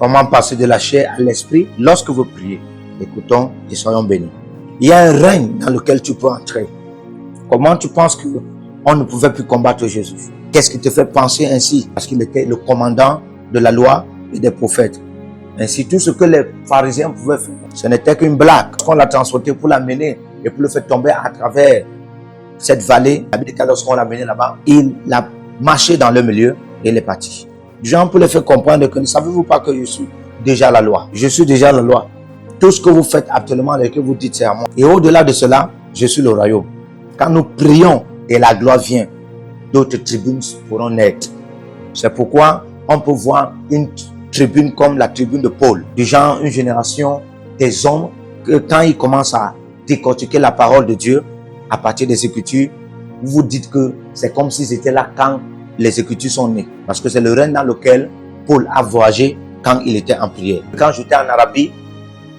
Comment passer de la chair à l'esprit lorsque vous priez? Écoutons et soyons bénis. Il y a un règne dans lequel tu peux entrer. Comment tu penses qu'on ne pouvait plus combattre Jésus? Qu'est-ce qui te fait penser ainsi? Parce qu'il était le commandant de la loi et des prophètes. Ainsi, tout ce que les pharisiens pouvaient faire, ce n'était qu'une blague. On l'a transporté pour l'amener et pour le faire tomber à travers cette vallée. Lorsqu'on l'a amené là-bas, il a marché dans le milieu et il est parti. Jean pour le faire comprendre que ne savez-vous pas que je suis déjà la loi? Je suis déjà la loi. Tout ce que vous faites actuellement et que vous dites, c'est à moi. Et au-delà de cela, je suis le royaume. Quand nous prions et la gloire vient, d'autres tribunes pourront naître. C'est pourquoi on peut voir une tribune comme la tribune de Paul. Du genre, une génération des hommes que quand ils commencent à décortiquer la parole de Dieu à partir des Écritures, vous vous dites que c'est comme si c'était là quand les Écritures sont nées. Parce que c'est le règne dans lequel Paul a voyagé quand il était en prière. Quand j'étais en Arabie,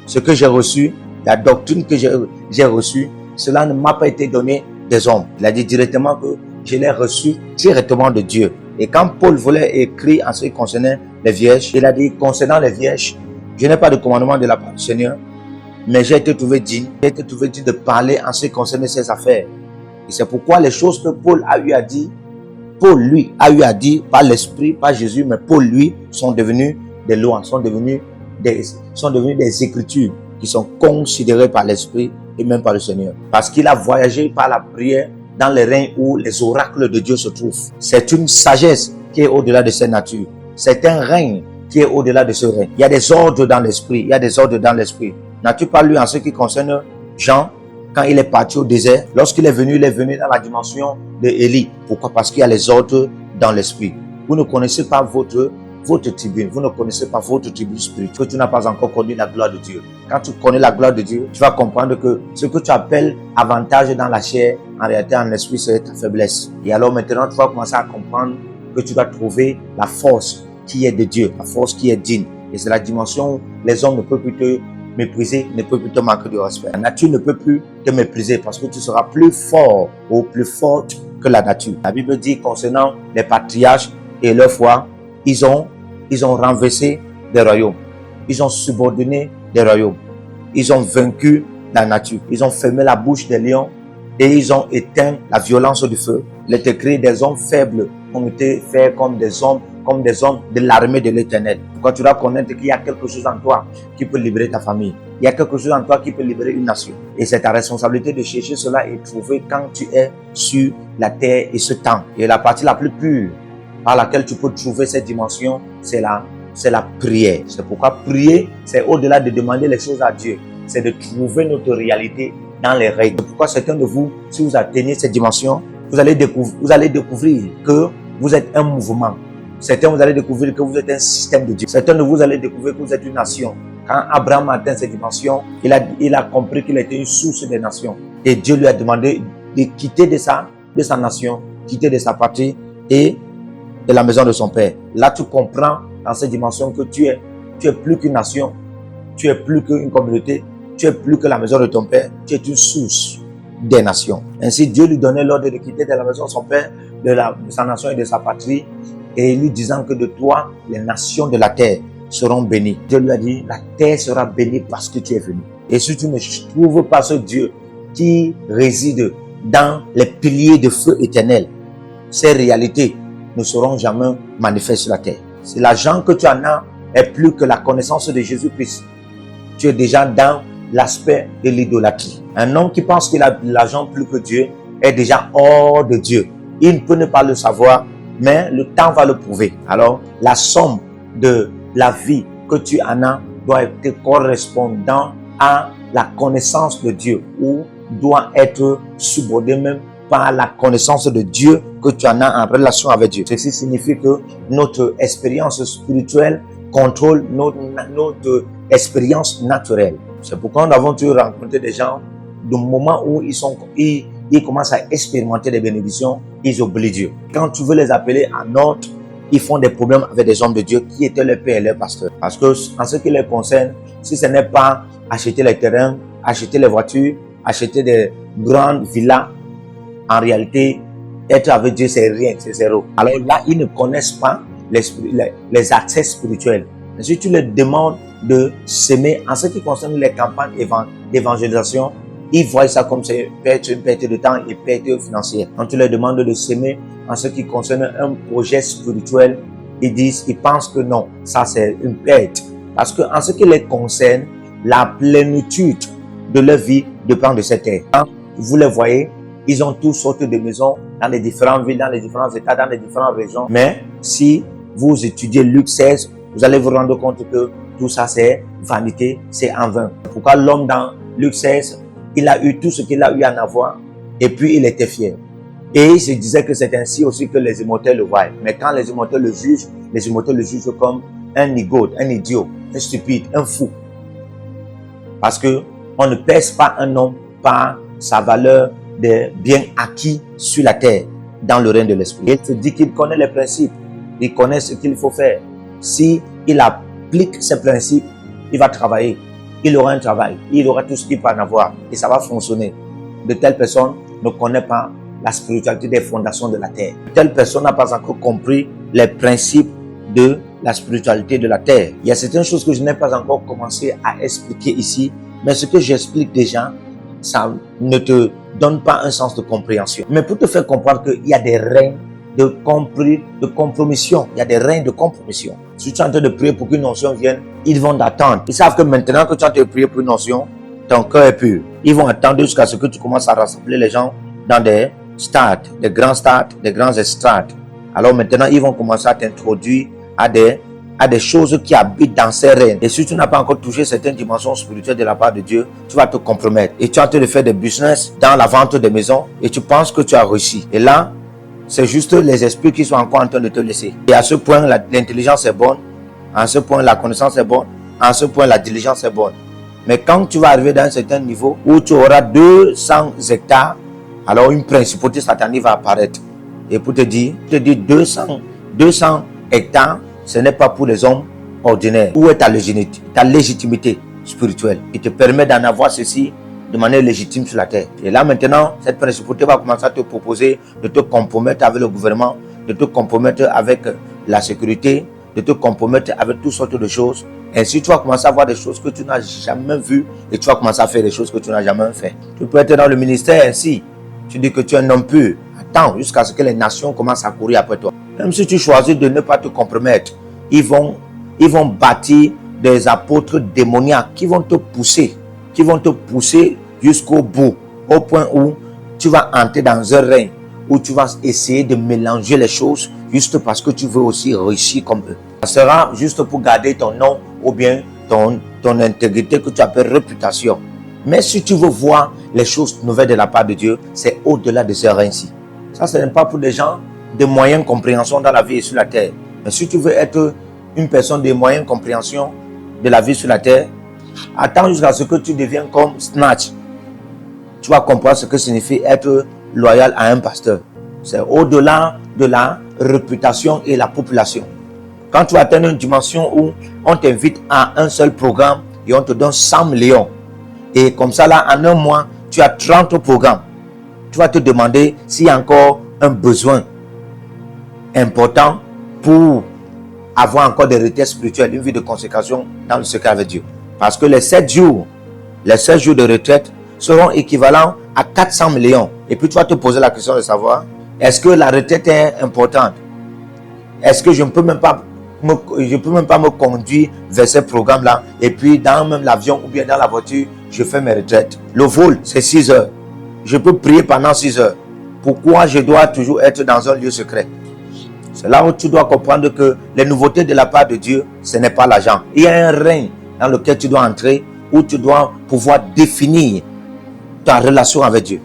ce que j'ai reçu, la doctrine que j'ai reçue, cela ne m'a pas été donné des hommes. Il a dit directement que je l'ai reçu directement de Dieu. Et quand Paul voulait écrire en ce qui concernait les vierges, il a dit concernant les vierges, je n'ai pas de commandement de la part du Seigneur, mais j'ai été trouvé digne de parler en ce qui concernait ces affaires. Et c'est pourquoi les choses que Paul a eu à dire, Paul lui a eu à dire par l'Esprit, pas Jésus, mais Paul lui, sont devenus des lois, sont devenus des Écritures qui sont considérées par l'Esprit et même par le Seigneur. Parce qu'il a voyagé par la prière dans les règnes où les oracles de Dieu se trouvent. C'est une sagesse qui est au-delà de cette nature. C'est un règne qui est au-delà de ce règne. Il y a des ordres dans l'esprit. Il y a des ordres dans l'esprit. N'as-tu pas lu en ce qui concerne Jean, quand il est parti au désert, lorsqu'il est venu dans la dimension de Élie. Pourquoi? Parce qu'il y a les ordres dans l'esprit. Vous ne connaissez pas votre tribune, vous ne connaissez pas votre tribune spirituelle, tu n'as pas encore connu la gloire de Dieu. Quand tu connais la gloire de Dieu, tu vas comprendre que ce que tu appelles avantage dans la chair, en réalité en esprit, c'est ta faiblesse. Et alors maintenant, tu vas commencer à comprendre que tu dois trouver la force qui est de Dieu, la force qui est digne. Et c'est la dimension où les hommes ne peuvent plus te mépriser, ne peuvent plus te manquer de respect. La nature ne peut plus te mépriser parce que tu seras plus fort ou plus forte que la nature. La Bible dit concernant les patriarches et leur foi, ils ont renversé des royaumes. Ils ont subordonné des royaumes. Ils ont vaincu la nature. Ils ont fermé la bouche des lions et ils ont éteint la violence du feu. Il est écrit des hommes faibles ont été faits comme des hommes de l'armée de l'Éternel. Quand tu dois connaître qu'il y a quelque chose en toi qui peut libérer ta famille. Il y a quelque chose en toi qui peut libérer une nation. Et c'est ta responsabilité de chercher cela et trouver quand tu es sur la terre et ce temps. Et la partie la plus pure par laquelle tu peux trouver cette dimension, c'est la prière. C'est pourquoi prier, c'est au-delà de demander les choses à Dieu. C'est de trouver notre réalité dans les règles. C'est pourquoi certains de vous, si vous atteignez cette dimension, vous allez découvrir que vous êtes un mouvement. Certains, vous allez découvrir que vous êtes un système de Dieu. Certains de vous allez découvrir que vous êtes une nation. Quand Abraham a atteint cette dimension, il a compris qu'il était une source des nations. Et Dieu lui a demandé de quitter de sa nation, quitter de sa patrie et de la maison de son père. Là, tu comprends dans cette dimension que tu es plus qu'une nation, tu es plus qu'une communauté, tu es plus que la maison de ton père, tu es une source des nations. Ainsi, Dieu lui donnait l'ordre de quitter de la maison de son père, de sa nation et de sa patrie, et lui disant que de toi, les nations de la terre seront bénies. Dieu lui a dit, la terre sera bénie parce que tu es venu. Et si tu ne trouves pas ce Dieu qui réside dans les piliers de feu éternel, ces réalités ne seront jamais manifestes sur la terre. Si l'argent que tu en as est plus que la connaissance de Jésus-Christ, tu es déjà dans l'aspect de l'idolâtrie. Un homme qui pense qu'il a de l'argent plus que Dieu est déjà hors de Dieu. Il ne peut ne pas le savoir, mais le temps va le prouver. Alors, la somme de la vie que tu en as doit être correspondant à la connaissance de Dieu ou doit être subordonné même par la connaissance de Dieu que tu en as en relation avec Dieu. Ceci signifie que notre expérience spirituelle contrôle notre expérience naturelle. C'est pourquoi nous avons toujours rencontré des gens, du moment où ils commencent à expérimenter des bénédictions, ils oublient Dieu. Quand tu veux les appeler en ordre, ils font des problèmes avec des hommes de Dieu qui étaient leurs pères et leurs pasteurs. Parce que en ce qui les concerne, si ce n'est pas acheter les terrains, acheter les voitures, acheter des grandes villas, en réalité, être avec Dieu, c'est rien, c'est zéro. Alors là, ils ne connaissent pas les accès spirituels. Mais si tu leur demandes de s'aimer en ce qui concerne les campagnes d'évangélisation, ils voient ça comme c'est une perte de temps et perte financière. Quand tu leur demandes de s'aimer en ce qui concerne un projet spirituel, ils pensent que non, ça c'est une perte. Parce que en ce qui les concerne, la plénitude de leur vie dépend de cette terre. Quand vous les voyez, ils ont toutes sortes de maisons dans les différentes villes, dans les différents états, dans les différentes régions. Mais si vous étudiez Luc 16, vous allez vous rendre compte que tout ça c'est vanité, c'est en vain. Pourquoi l'homme dans Luc 16, il a eu tout ce qu'il a eu à en avoir et puis il était fier. Et il se disait que c'est ainsi aussi que les immortels le voient. Mais quand les immortels le jugent comme un nigaude, un idiot, un stupide, un fou. Parce que on ne pèse pas un homme par sa valeur des biens acquis sur la terre dans le règne de l'esprit. Il se dit qu'il connaît les principes, il connaît ce qu'il faut faire. Si il applique ces principes, il va travailler, il aura un travail, il aura tout ce qu'il peut en avoir et ça va fonctionner. De telles personnes ne connaissent pas la spiritualité des fondations de la terre. Telle personne n'a pas encore compris les principes de la spiritualité de la terre. Il y a certaines choses que je n'ai pas encore commencé à expliquer ici, mais ce que j'explique déjà, ça ne te donne pas un sens de compréhension. Mais pour te faire comprendre qu'il y a des règnes de compromission. Il y a des règnes de compromission. Si tu es en train de prier pour qu'une onction vienne, ils vont t'attendre. Ils savent que maintenant que tu es en train de prier pour une onction, ton cœur est pur. Ils vont attendre jusqu'à ce que tu commences à rassembler les gens dans des stades, des grands stades, des grands estrades. Alors maintenant, ils vont commencer à t'introduire à des choses qui habitent dans ces règnes. Et si tu n'as pas encore touché certaines dimensions spirituelles de la part de Dieu, tu vas te compromettre. Et tu es en train de faire des business dans la vente des maisons et tu penses que tu as réussi. Et là, c'est juste les esprits qui sont encore en train de te laisser. Et à ce point, l'intelligence est bonne. À ce point, la connaissance est bonne. À ce point, la diligence est bonne. Mais quand tu vas arriver dans un certain niveau où tu auras 200 hectares, alors une principauté satanique va apparaître. Et pour te dire 200 hectares, ce n'est pas pour les hommes ordinaires. Où est ta légitimité spirituelle qui te permet d'en avoir ceci de manière légitime sur la terre? Et là maintenant, cette principauté va commencer à te proposer de te compromettre avec le gouvernement, de te compromettre avec la sécurité, de te compromettre avec toutes sortes de choses. Ainsi, tu vas commencer à voir des choses que tu n'as jamais vues et tu vas commencer à faire des choses que tu n'as jamais fait. Tu peux être dans le ministère ainsi. Tu dis que tu es un homme pur. Attends jusqu'à ce que les nations commencent à courir après toi. Même si tu choisis de ne pas te compromettre, ils vont bâtir des apôtres démoniaques qui vont te pousser jusqu'au bout, au point où tu vas entrer dans un règne, où tu vas essayer de mélanger les choses juste parce que tu veux aussi réussir comme eux. Ça sera juste pour garder ton nom ou bien ton intégrité que tu appelles réputation. Mais si tu veux voir les choses nouvelles de la part de Dieu, c'est au-delà de ce règne-ci. Ça, ce n'est pas pour des gens de moyenne compréhension dans la vie et sur la terre. Mais si tu veux être une personne de moyenne compréhension de la vie sur la terre, attends jusqu'à ce que tu deviennes comme Snatch. Tu vas comprendre ce que signifie être loyal à un pasteur. C'est au-delà de la réputation et la population. Quand tu atteins une dimension où on t'invite à un seul programme et on te donne 100 millions, et comme ça là, en un mois, tu as 30 programmes, tu vas te demander s'il y a encore un besoin important pour avoir encore des retraites spirituelles, une vie de consécration dans le secret avec Dieu. Parce que les 7 jours de retraite seront équivalents à 400 millions. Et puis tu vas te poser la question de savoir, est-ce que la retraite est importante? Est-ce que je ne peux même pas me conduire vers ce programme-là et puis dans même l'avion ou bien dans la voiture, je fais mes retraites. Le vol, c'est 6 heures. Je peux prier pendant 6 heures. Pourquoi je dois toujours être dans un lieu secret? C'est là où tu dois comprendre que les nouveautés de la part de Dieu, ce n'est pas l'argent. Il y a un règne dans lequel tu dois entrer, où tu dois pouvoir définir ta relation avec Dieu.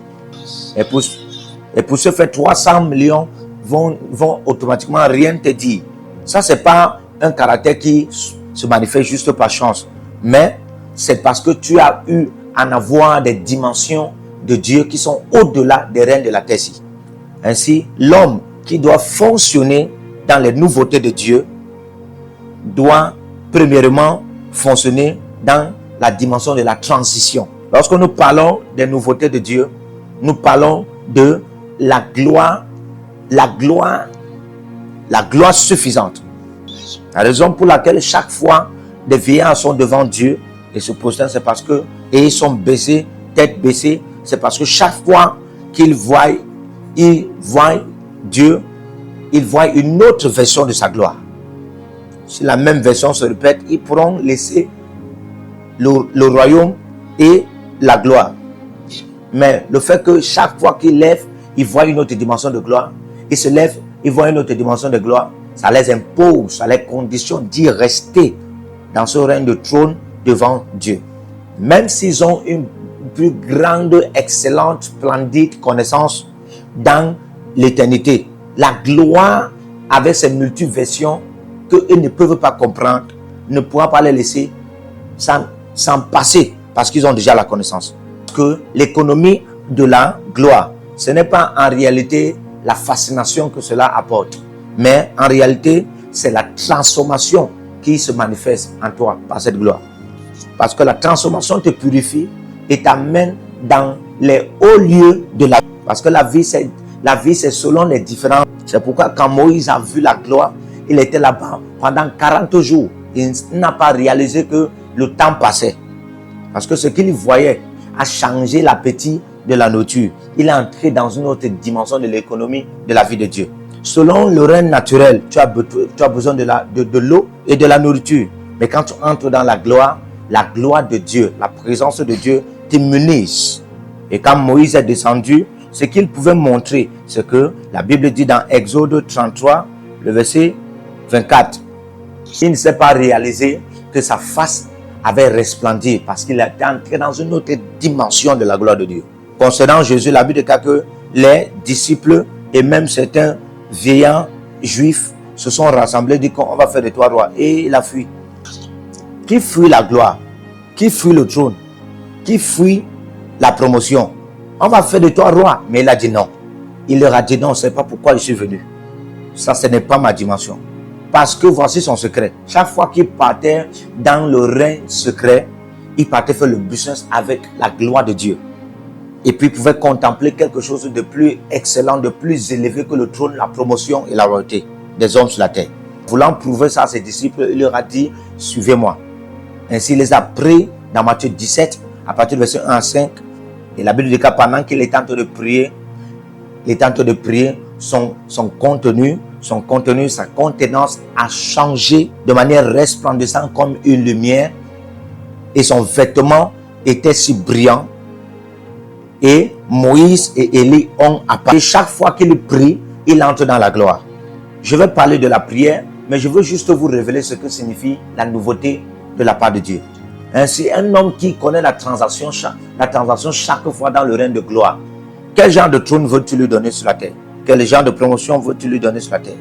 Et pour ce faire, 300 millions vont automatiquement rien te dire. Ça, ce n'est pas un caractère qui se manifeste juste par chance. Mais c'est parce que tu as eu à en avoir des dimensions de Dieu qui sont au-delà des règnes de la terre-ci. Ainsi, l'homme qui doit fonctionner dans les nouveautés de Dieu doit premièrement fonctionner dans la dimension de la transition. Lorsque nous parlons des nouveautés de Dieu, nous parlons de la gloire suffisante. La raison pour laquelle chaque fois des vieillards sont devant Dieu et se prosternent, c'est parce que, et ils sont baissés, tête baissée, c'est parce que chaque fois qu'ils voient Dieu, ils voient une autre version de sa gloire. Si la même version se répète, ils pourront laisser le royaume et la gloire. Mais le fait que chaque fois qu'ils lèvent, ils voient une autre dimension de gloire, ils se lèvent, ils voient une autre dimension de gloire, ça les impose, ça les conditionne d'y rester dans ce règne de trône devant Dieu. Même s'ils ont une plus grande, excellente, splendide connaissance dans l'éternité, la gloire avec ses multiversions qu'ils ne peuvent pas comprendre, ne pourra pas les laisser s'en passer parce qu'ils ont déjà la connaissance. Que l'économie de la gloire, ce n'est pas en réalité la fascination que cela apporte, mais en réalité, c'est la transformation qui se manifeste en toi par cette gloire. Parce que la transformation te purifie et t'amène dans les hauts lieux de la vie. Parce que la vie, c'est selon les différents. C'est pourquoi quand Moïse a vu la gloire, il était là-bas pendant 40 jours. Il n'a pas réalisé que le temps passait. Parce que ce qu'il voyait a changé l'appétit de la nourriture. Il est entré dans une autre dimension de l'économie de la vie de Dieu. Selon le règne naturel, tu as besoin de l'eau et de la nourriture. Mais quand tu entres dans la gloire de Dieu, la présence de Dieu t'immunise. Et quand Moïse est descendu, ce qu'il pouvait montrer, c'est que la Bible dit dans Exode 33, le verset 24, il ne s'est pas réalisé que sa face avait resplendi parce qu'il était entré dans une autre dimension de la gloire de Dieu. Concernant Jésus, la Bible dit que les disciples et même certains vieillards juifs se sont rassemblés, dit qu'on va faire de toi roi. Et il a fui. Qui fuit la gloire? Qui fuit le trône? Qui fuit la promotion? On va faire de toi roi. Mais il a dit non. Il leur a dit non, c'est pas pourquoi je suis venu. Ça, ce n'est pas ma dimension. Parce que voici son secret. Chaque fois qu'il partait dans le règne secret, il partait faire le business avec la gloire de Dieu. Et puis il pouvait contempler quelque chose de plus excellent, de plus élevé que le trône, la promotion et la royauté des hommes sur la terre. Voulant prouver ça à ses disciples, il leur a dit, suivez-moi. Ainsi, il les a pris dans Matthieu 17, à partir du verset 1 à 5. Et la Bible dit que pendant qu'il était en train de prier, son contenu, sa contenance a changé de manière resplendissante comme une lumière. Et son vêtement était si brillant. Et Moïse et Élie ont apparu. Chaque fois qu'il prie, il entre dans la gloire. Je vais parler de la prière, mais je veux juste vous révéler ce que signifie la nouveauté de la part de Dieu. Ainsi, un homme qui connaît la transaction chaque fois dans le règne de gloire. Quel genre de trône veux-tu lui donner sur la terre? Quel genre de promotion veux-tu lui donner sur la terre?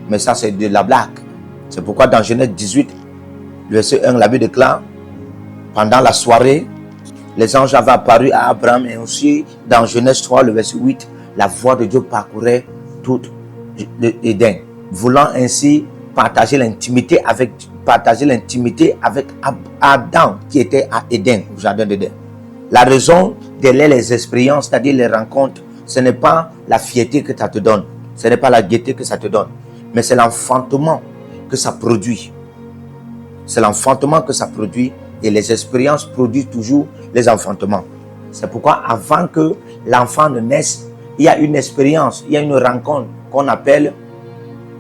Mais ça, c'est de la blague. C'est pourquoi dans Genèse 18, verset 1, la Bible déclare, pendant la soirée, les anges avaient apparu à Abraham, et aussi dans Genèse 3, le verset 8, la voix de Dieu parcourait tout Éden, voulant ainsi partager l'intimité avec Adam qui était à Éden, au jardin d'Éden. La raison de les expériences, c'est-à-dire les rencontres, ce n'est pas la fierté que ça te donne, ce n'est pas la gaieté que ça te donne, mais c'est l'enfantement que ça produit. C'est l'enfantement que ça produit, et les expériences produisent toujours les enfantements. C'est pourquoi avant que l'enfant ne naisse, il y a une expérience, il y a une rencontre qu'on appelle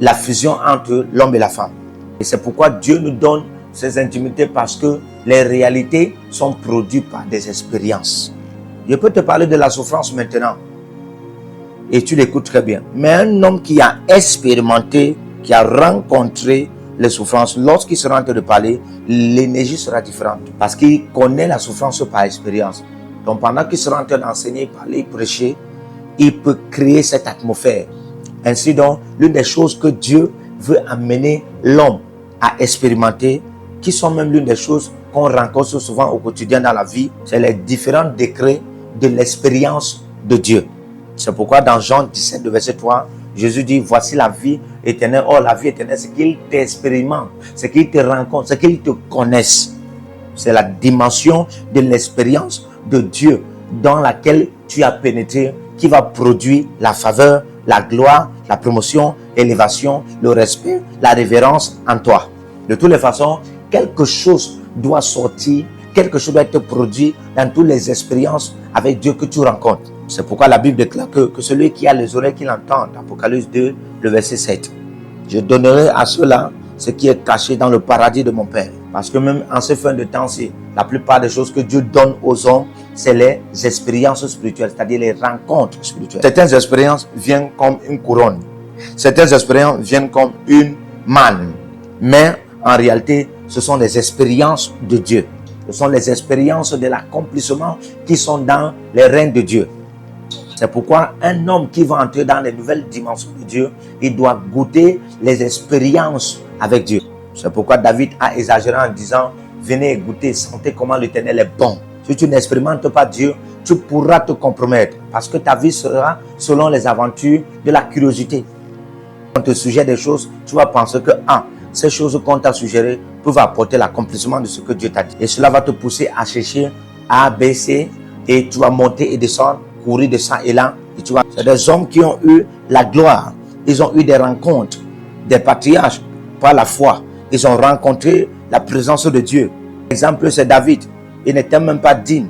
la fusion entre l'homme et la femme. Et c'est pourquoi Dieu nous donne ces intimités, parce que les réalités sont produites par des expériences. Je peux te parler de la souffrance maintenant, et tu l'écoutes très bien. Mais un homme qui a expérimenté, qui a rencontré les souffrances, lorsqu'il sera en train de parler, l'énergie sera différente, parce qu'il connaît la souffrance par expérience. Donc pendant qu'il sera en train d'enseigner, parler, prêcher, il peut créer cette atmosphère. Ainsi donc, l'une des choses que Dieu veut amener l'homme à expérimenter, qui sont même l'une des choses qu'on rencontre souvent au quotidien dans la vie, c'est les différents degrés de l'expérience de Dieu. C'est pourquoi dans Jean 17, verset 3, Jésus dit, voici la vie éternelle. Or, la vie éternelle, c'est qu'il t'expérimente, c'est qu'il te rencontre, c'est qu'il te connaisse. C'est la dimension de l'expérience de Dieu dans laquelle tu as pénétré, qui va produire la faveur, la gloire, la promotion, l'élévation, le respect, la révérence en toi. De toutes les façons, quelque chose doit sortir, quelque chose doit être produit dans toutes les expériences avec Dieu que tu rencontres. C'est pourquoi la Bible déclare que celui qui a les oreilles qu'il entende, Apocalypse 2, le verset 7. Je donnerai à ceux-là ce qui est caché dans le paradis de mon Père. Parce que même en ces fins de temps-ci, la plupart des choses que Dieu donne aux hommes, c'est les expériences spirituelles, c'est-à-dire les rencontres spirituelles. Certaines expériences viennent comme une couronne. Certaines expériences viennent comme une manne. Mais en réalité, ce sont les expériences de Dieu. Ce sont les expériences de l'accomplissement qui sont dans les règnes de Dieu. C'est pourquoi un homme qui va entrer dans les nouvelles dimensions de Dieu, il doit goûter les expériences avec Dieu. C'est pourquoi David a exagéré en disant, venez goûter, sentez comment l'Éternel est bon. Si tu n'expérimentes pas Dieu, tu pourras te compromettre parce que ta vie sera selon les aventures de la curiosité. Quand on te suggère des choses, tu vas penser que ces choses qu'on t'a suggérées peuvent apporter l'accomplissement de ce que Dieu t'a dit. Et cela va te pousser à chercher A, B, C et tu vas monter et descendre, courir de ça et là. Et tu vois, c'est des hommes qui ont eu la gloire. Ils ont eu des rencontres, des patriarches par la foi. Ils ont rencontré la présence de Dieu. L'exemple, c'est David. Il n'était même pas digne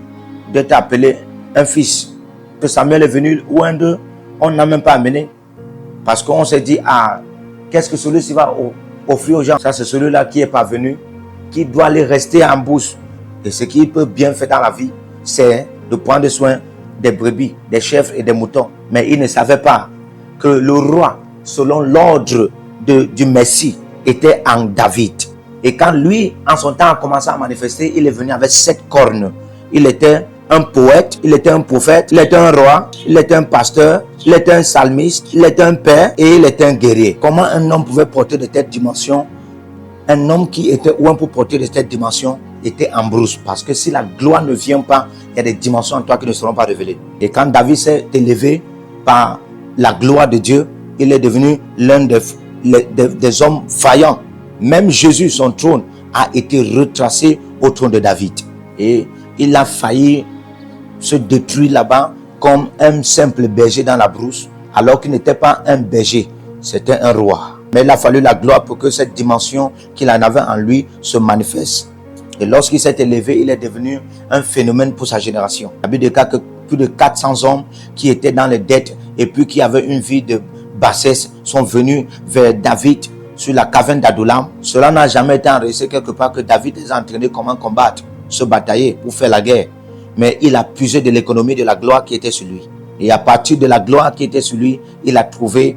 de t'appeler un fils. Que Samuel est venu, ou un d'eux, on n'a même pas amené. Parce qu'on s'est dit, qu'est-ce que celui-ci va offrir aux gens? Ça, c'est celui-là qui est parvenu, qui doit aller rester en bouche. Et ce qu'il peut bien faire dans la vie, c'est de prendre soin des brebis, des chèvres et des moutons. Mais il ne savait pas que le roi, selon l'ordre du Messie, était en David. Et quand lui, en son temps, a commencé à manifester, il est venu avec 7 cornes. Il était un poète, il était un prophète, il était un roi, il était un pasteur, il était un psalmiste, il était un père et il était un guerrier. Comment un homme pouvait porter de telles dimensions? Un homme qui était ou un pour porter de telles dimensions était en brousse. Parce que si la gloire ne vient pas, il y a des dimensions en toi qui ne seront pas révélées. Et quand David s'est élevé par la gloire de Dieu, il est devenu l'un des hommes vaillants. Même Jésus, son trône, a été retracé au trône de David. Et il a failli se détruire là-bas comme un simple berger dans la brousse, alors qu'il n'était pas un berger, c'était un roi. Mais il a fallu la gloire pour que cette dimension qu'il en avait en lui se manifeste. Et lorsqu'il s'est élevé, il est devenu un phénomène pour sa génération. La Bible déclare que plus de 400 hommes qui étaient dans les dettes et puis qui avaient une vie de bassesse sont venus vers David sur la caverne d'Adullam. Cela n'a jamais été enregistré quelque part que David les a entraînés comment combattre, se batailler pour faire la guerre. Mais il a puisé de l'économie de la gloire qui était sur lui. Et à partir de la gloire qui était sur lui, il a trouvé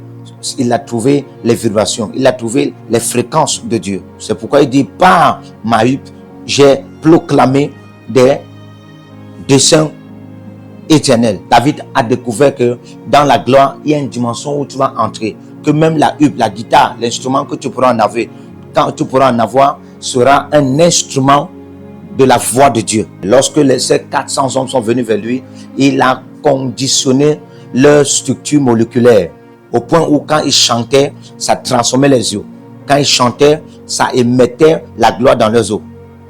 les vibrations, il a trouvé les fréquences de Dieu. C'est pourquoi il dit, par ma huppe, j'ai proclamé des desseins éternels. David a découvert que dans la gloire, il y a une dimension où tu vas entrer. Que même la huppe, la guitare, l'instrument que tu pourras en avoir, quand tu pourras en avoir, sera un instrument de la voix de Dieu. Lorsque ces 400 hommes sont venus vers lui, il a conditionné leur structure moléculaire au point où quand ils chantaient, ça transformait les eaux. Quand ils chantaient, ça émettait la gloire dans leurs eaux.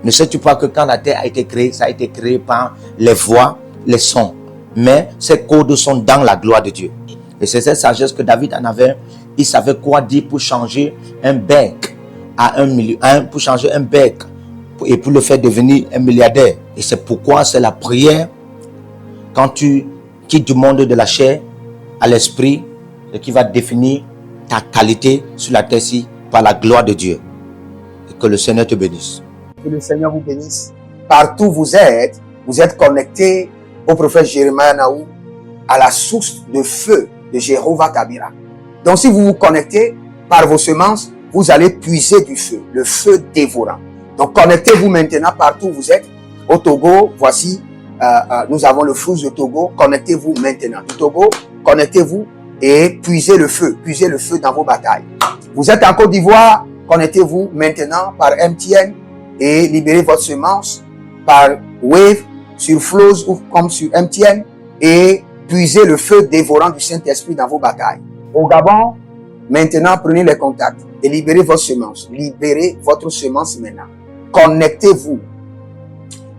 Ne sais-tu pas que quand la terre a été créée, ça a été créé par les voix, les sons. Mais ces codes sont dans la gloire de Dieu. Et c'est cette sagesse que David en avait. Il savait quoi dire pour changer un bec à un million, pour changer un bec et pour le faire devenir un milliardaire. Et c'est pourquoi c'est la prière, quand tu quittes du monde de la chair à l'esprit, ce qui va définir ta qualité sur la terre-ci par la gloire de Dieu. Et que le Seigneur te bénisse. Que le Seigneur vous bénisse. Partout où vous êtes connectés au prophète Jérémie Naou, à la source de feu de Jéhovah Tabira. Donc si vous vous connectez par vos semences, vous allez puiser du feu, le feu dévorant. Donc connectez-vous maintenant partout où vous êtes. Au Togo, voici, nous avons le fruit de Togo. Connectez-vous maintenant. Du Togo, connectez-vous et puisez le feu dans vos batailles. Vous êtes en Côte d'Ivoire, connectez-vous maintenant par MTN et libérez votre semence par Wave sur Flows ou comme sur MTN et puisez le feu dévorant du Saint-Esprit dans vos batailles. Au Gabon, maintenant prenez les contacts et libérez votre semence. Libérez votre semence maintenant. Connectez-vous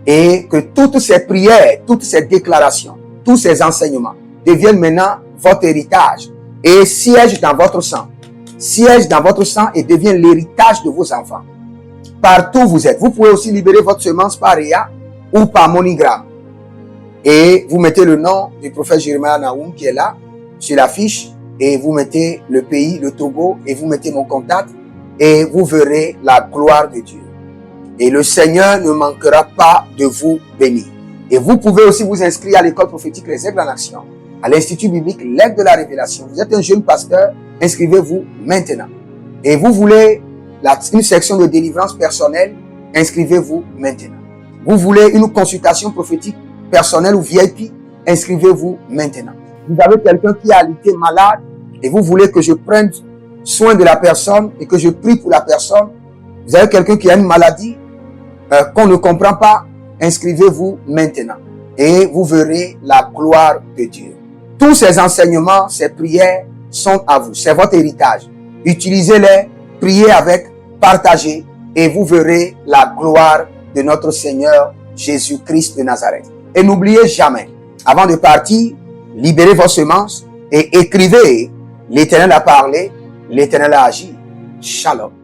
et que toutes ces prières, toutes ces déclarations, tous ces enseignements deviennent maintenant votre héritage et siègent dans votre sang. Siègent dans votre sang et deviennent l'héritage de vos enfants. partout où vous êtes. Vous pouvez aussi libérer votre semence par REA ou par MoneyGram. Et vous mettez le nom du prophète Jeremiah Nahum qui est là, sur la fiche, et vous mettez le pays, le Togo, et vous mettez mon contact, et vous verrez la gloire de Dieu. Et le Seigneur ne manquera pas de vous bénir. Et vous pouvez aussi vous inscrire à l'école prophétique Les Aigles en Action, à l'Institut biblique L'Aigle de la Révélation. Vous êtes un jeune pasteur, inscrivez-vous maintenant. Et vous voulez une section de délivrance personnelle, inscrivez-vous maintenant. Vous voulez une consultation prophétique personnelle ou VIP, inscrivez-vous maintenant. Vous avez quelqu'un qui a été malade et vous voulez que je prenne soin de la personne et que je prie pour la personne. Vous avez quelqu'un qui a une maladie qu'on ne comprend pas, inscrivez-vous maintenant et vous verrez la gloire de Dieu. Tous ces enseignements, ces prières sont à vous. C'est votre héritage. Utilisez-les, priez avec, partagez et vous verrez la gloire de notre Seigneur Jésus-Christ de Nazareth. Et n'oubliez jamais, avant de partir, libérez vos semences et écrivez, l'Éternel a parlé, l'Éternel a agi. Shalom.